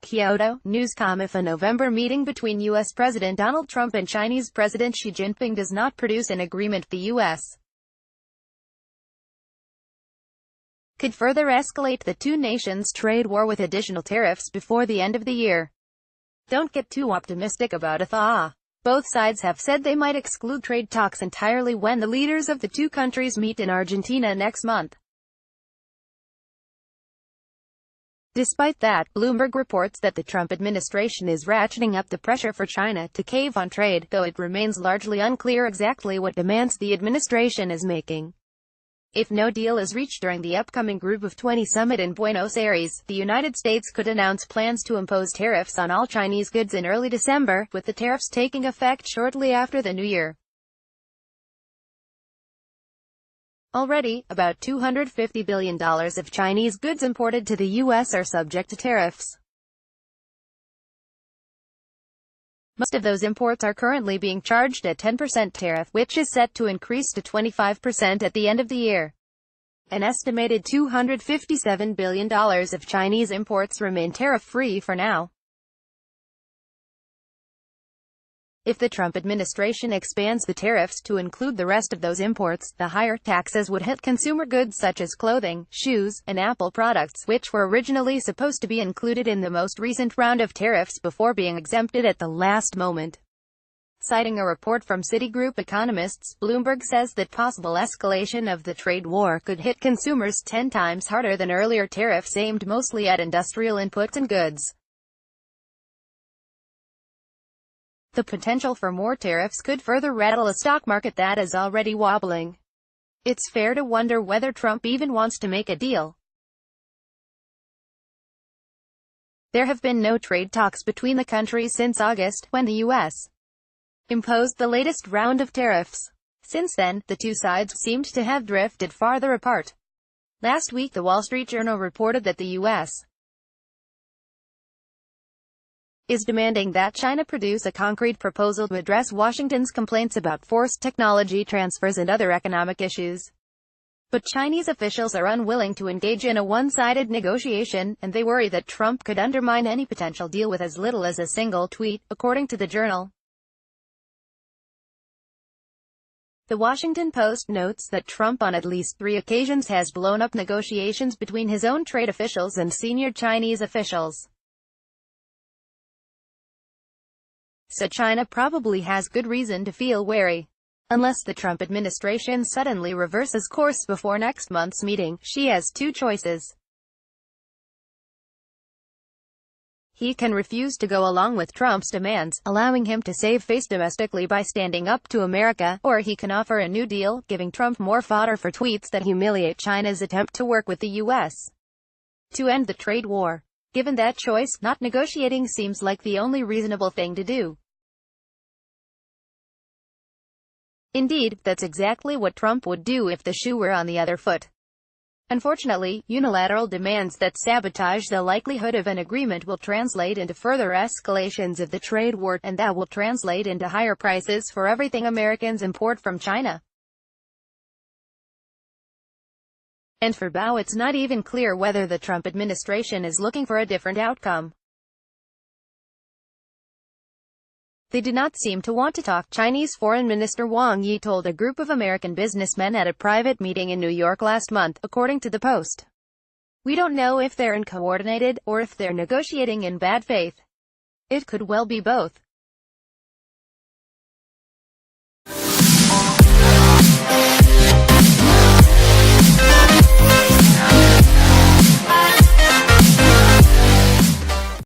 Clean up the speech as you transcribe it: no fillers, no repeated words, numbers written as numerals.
Kyodo, NewscomIf. A November meeting between U.S. President Donald Trump and Chinese President Xi Jinping does not produce an agreement. The U.S. could further escalate the two nations' trade war with additional tariffs before the end of the year. Don't get too optimistic about a thaw. Both sides have said they might exclude trade talks entirely when the leaders of the two countries meet in Argentina next month. Despite that, Bloomberg reports that the Trump administration is ratcheting up the pressure for China to cave on trade, though it remains largely unclear exactly what demands the administration is making. If no deal is reached during the upcoming Group of 20 summit in Buenos Aires, the United States could announce plans to impose tariffs on all Chinese goods in early December, with the tariffs taking effect shortly after the new year. Already, about $250 billion of Chinese goods imported to the U.S. are subject to tariffs. Most of those imports are currently being charged a 10% tariff, which is set to increase to 25% at the end of the year. An estimated $257 billion of Chinese imports remain tariff-free for now. If the Trump administration expands the tariffs to include the rest of those imports, the higher taxes would hit consumer goods such as clothing, shoes, and Apple products, which were originally supposed to be included in the most recent round of tariffs before being exempted at the last moment. Citing a report from Citigroup economists, Bloomberg says that possible escalation of the trade war could hit consumers 10 times harder than earlier tariffs aimed mostly at industrial inputs and goods. The potential for more tariffs could further rattle a stock market that is already wobbling. It's fair to wonder whether Trump even wants to make a deal. There have been no trade talks between the countries since August, when the U.S. imposed the latest round of tariffs. Since then, the two sides seemed to have drifted farther apart. Last week, the Wall Street Journal reported that the U.S. is demanding that China produce a concrete proposal to address Washington's complaints about forced technology transfers and other economic issues. But Chinese officials are unwilling to engage in a one-sided negotiation, and they worry that Trump could undermine any potential deal with as little as a single tweet, according to the Journal. The Washington Post notes that Trump on at least 3 occasions has blown up negotiations between his own trade officials and senior Chinese officials. So China probably has good reason to feel wary. Unless the Trump administration suddenly reverses course before next month's meeting, Xi has two choices. He can refuse to go along with Trump's demands, allowing him to save face domestically by standing up to America, or he can offer a new deal, giving Trump more fodder for tweets that humiliate China's attempt to work with the U.S. to end the trade war. Given that choice, not negotiating seems like the only reasonable thing to do. Indeed, that's exactly what Trump would do if the shoe were on the other foot. Unfortunately, unilateral demands that sabotage the likelihood of an agreement will translate into further escalations of the trade war, and that will translate into higher prices for everything Americans import from China. And for now, it's not even clear whether the Trump administration is looking for a different outcome. They do not seem to want to talk, Chinese Foreign Minister Wang Yi told a group of American businessmen at a private meeting in New York last month, according to the Post. We don't know if they're uncoordinated, or if they're negotiating in bad faith. It could well be both.